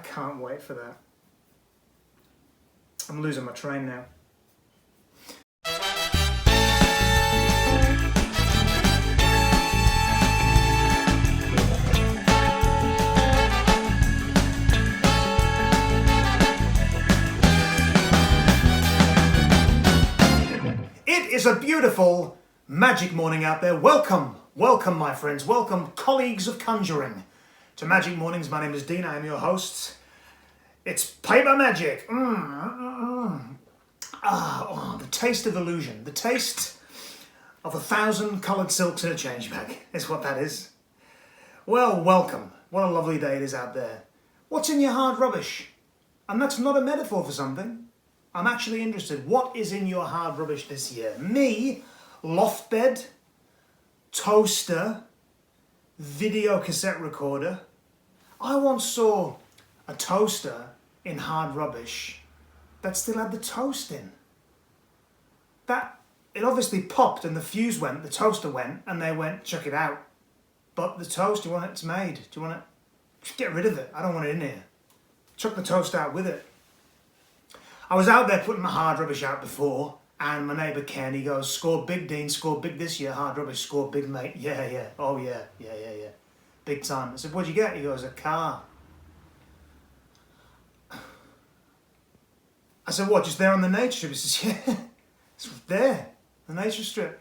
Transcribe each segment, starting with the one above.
can't wait for that. I'm losing my train now. It is a beautiful magic morning out there. Welcome, welcome my friends, welcome colleagues of conjuring to Magic Mornings. My name is Dean, I am your host. It's paper magic. The taste of illusion, the taste of 1,000 coloured silks in a change bag is what that is. Well, welcome. What a lovely day it is out there. What's in your hard rubbish? And that's not a metaphor for something. I'm actually interested. What is in your hard rubbish this year? Me, loft bed, toaster, video cassette recorder. I once saw a toaster in hard rubbish that still had the toast in. It obviously popped and the fuse went, the toaster went, and they went, chuck it out. But the toast, do you want it? It's made. Do you want it? Just get rid of it. I don't want it in here. Chuck the toast out with it. I was out there putting my hard rubbish out before, and my neighbour Ken, he goes, score big, Dean, score big this year, hard rubbish, score big, mate. Yeah, oh yeah. Big time. I said, what'd you get? He goes, a car. I said, what, just there on the nature strip? He says, yeah, it's there, the nature strip.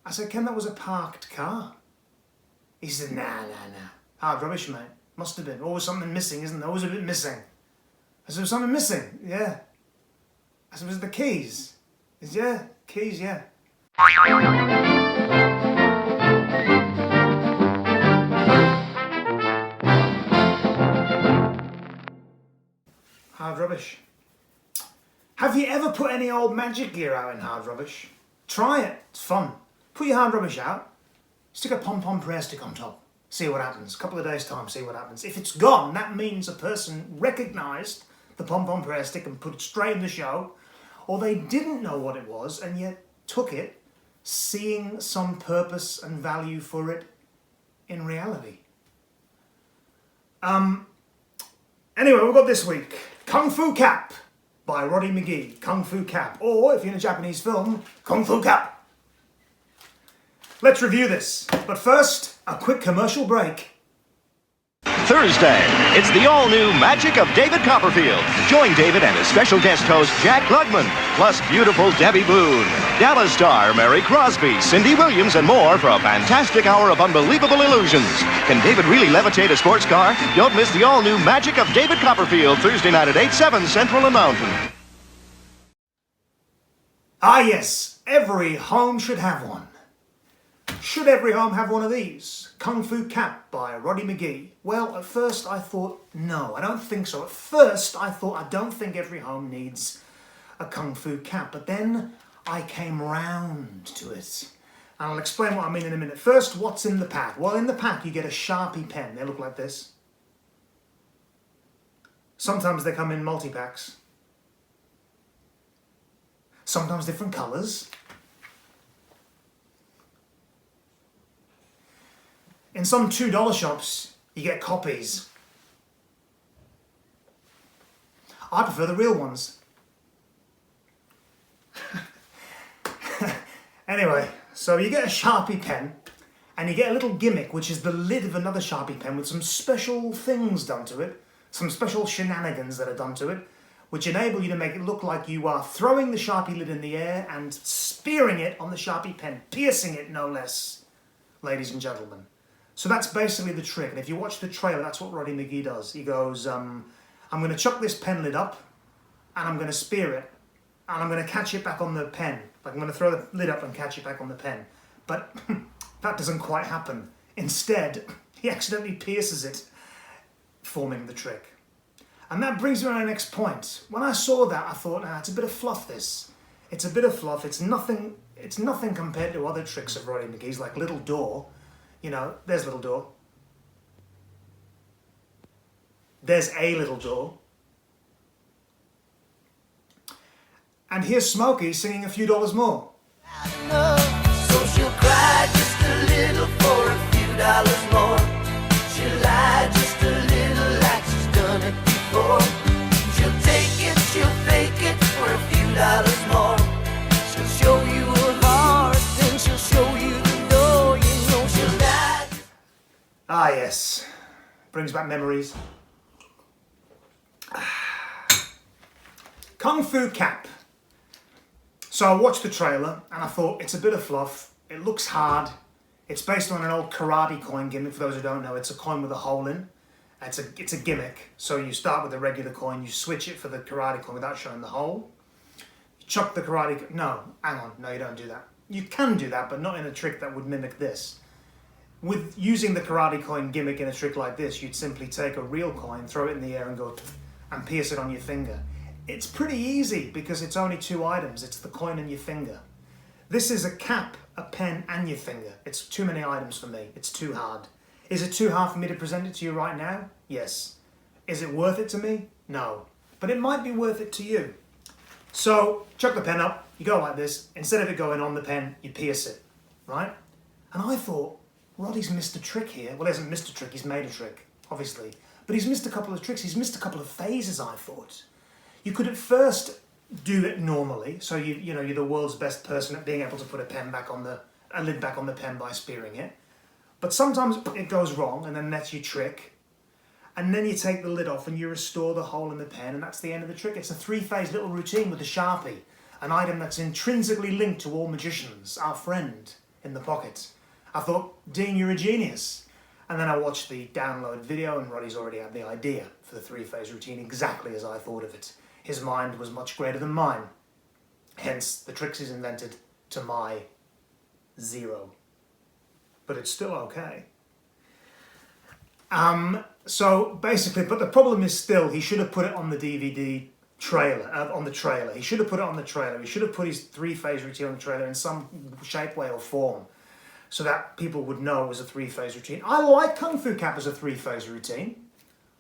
I said, Ken, that was a parked car. He said, nah. Hard rubbish, mate. Must have been. Always something missing, isn't there? Always a bit missing. I said, was something missing? Yeah. I said, was it the keys? He said, yeah, keys, yeah. Hard rubbish. Have you ever put any old magic gear out in hard rubbish? Try it, it's fun. Put your hard rubbish out, stick a pom-pom prayer stick on top. See what happens. A couple of days' time, see what happens. If it's gone, that means a person recognised the pom-pom prayer stick and put it straight in the show, or they didn't know what it was and yet took it, seeing some purpose and value for it in reality. Anyway, we've got this week, Kung Fu Cap by Roddy McGee. Kung Fu Cap, or if you're in a Japanese film, Kung Fu Cap. Let's review this, but first, a quick commercial break. Thursday, it's the all-new Magic of David Copperfield. Join David and his special guest host, Jack Klugman, plus beautiful Debbie Boone, Dallas star Mary Crosby, Cindy Williams, and more for a fantastic hour of unbelievable illusions. Can David really levitate a sports car? Don't miss the all-new Magic of David Copperfield, Thursday night at 8, 7 Central and Mountain. Ah yes, every home should have one. Should every home have one of these? Kung Fu Cap by Roddy McGee. Well, at first I thought, no, I don't think so. At first I thought, I don't think every home needs a Kung Fu Cap. But then I came round to it. And I'll explain what I mean in a minute. First, what's in the pack? Well, in the pack you get a Sharpie pen. They look like this. Sometimes they come in multi-packs. Sometimes different colours. In some $2 shops, you get copies. I prefer the real ones. Anyway, so you get a Sharpie pen, and you get a little gimmick, which is the lid of another Sharpie pen with some special things done to it, some special shenanigans that are done to it, which enable you to make it look like you are throwing the Sharpie lid in the air and spearing it on the Sharpie pen, piercing it no less, ladies and gentlemen. So that's basically the trick, and if you watch the trailer, that's what Roddy McGee does. He goes, I'm going to chuck this pen lid up, and I'm going to spear it, and I'm going to catch it back on the pen. Like I'm going to throw the lid up and catch it back on the pen. But that doesn't quite happen. Instead, he accidentally pierces it, forming the trick. And that brings me to my next point. When I saw that, I thought, it's a bit of fluff, this. It's a bit of fluff. It's nothing compared to other tricks of Roddy McGee's, like Little Door. You know, there's Little Door. There's a Little Door. And here's Smokey singing A Few Dollars More. So she'll cry just a little for a few dollars more. She'll lie just a little like she's done it Brings back memories. Kung Fu Cap. So I watched the trailer and I thought, it's a bit of fluff. It looks hard. It's based on an old karate coin gimmick. For those who don't know, it's a coin with a hole in. It's a gimmick. So you start with a regular coin, you switch it for the karate coin without showing the hole. You chuck the karate... No, hang on. No, you don't do that. You can do that, but not in a trick that would mimic this. With using the karate coin gimmick in a trick like this, you'd simply take a real coin, throw it in the air and go and pierce it on your finger. It's pretty easy because it's only 2 items. It's the coin and your finger. This is a cap, a pen and your finger. It's too many items for me. It's too hard. Is it too hard for me to present it to you right now? Yes. Is it worth it to me? No. But it might be worth it to you. So, chuck the pen up, you go like this. Instead of it going on the pen, you pierce it, right? And I thought, Roddy's missed a trick here. Well, he hasn't missed a trick, he's made a trick, obviously. But he's missed a couple of tricks, he's missed a couple of phases, I thought. You could at first do it normally, so you're the world's best person at being able to put a lid back on the pen by spearing it. But sometimes it goes wrong, and then that's your trick. And then you take the lid off and you restore the hole in the pen, and that's the end of the trick. It's a 3-phase little routine with a Sharpie, an item that's intrinsically linked to all magicians, our friend in the pocket. I thought, Dean, you're a genius. And then I watched the download video, and Roddy's already had the idea for the 3-phase routine exactly as I thought of it. His mind was much greater than mine. Hence, the tricks he's invented to my 0. But it's still okay. So basically, but the problem is still, he should have put it on the DVD trailer, on the trailer. He should have put it on the trailer. He should have put his 3-phase routine on the trailer in some shape, way or form, so that people would know it was a 3-phase routine. I like Kung Fu Cap as a 3-phase routine.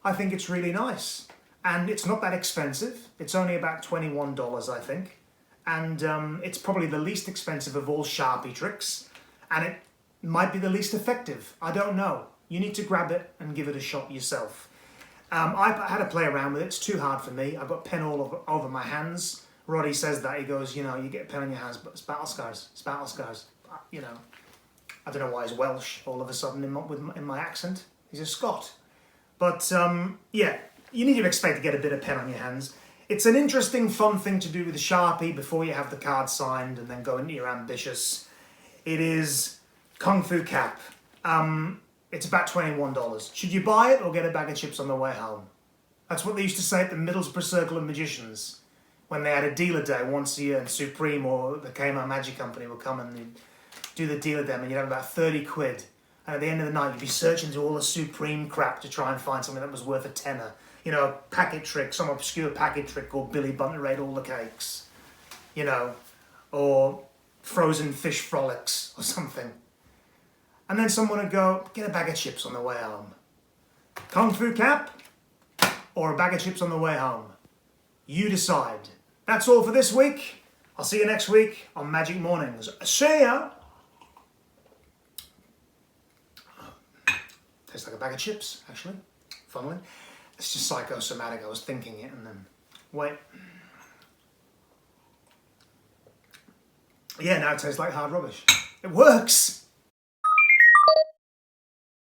I think it's really nice. And it's not that expensive. It's only about $21, I think. And it's probably the least expensive of all Sharpie tricks. And it might be the least effective. I don't know. You need to grab it and give it a shot yourself. I had to play around with it. It's too hard for me. I've got pen all over my hands. Roddy says that. He goes, you get a pen on your hands, but it's battle scars. It's battle scars. I don't know why he's Welsh all of a sudden in my accent. He's a Scot. But, yeah, you need to expect to get a bit of pen on your hands. It's an interesting, fun thing to do with a Sharpie before you have the card signed and then go into your ambitious. It is Kung Fu Cap. It's about $21. Should you buy it or get a bag of chips on the way home? That's what they used to say at the Middlesbrough Circle of Magicians when they had a dealer day once a year, and Supreme or the Kmart Magic Company would come and do the dealer day, and you'd have about 30 quid. And at the end of the night, you'd be searching through all the Supreme crap to try and find something that was worth a tenner. A packet trick, some obscure packet trick called Billy Bunter ate all the cakes. Or Frozen Fish Frolics or something. And then someone would go, get a bag of chips on the way home. Kung Fu Cap or a bag of chips on the way home. You decide. That's all for this week. I'll see you next week on Magic Mornings. See ya! Tastes like a bag of chips, actually. Funnily. It's just psychosomatic. I was thinking it and then... Wait. Yeah, now it tastes like hard rubbish. It works!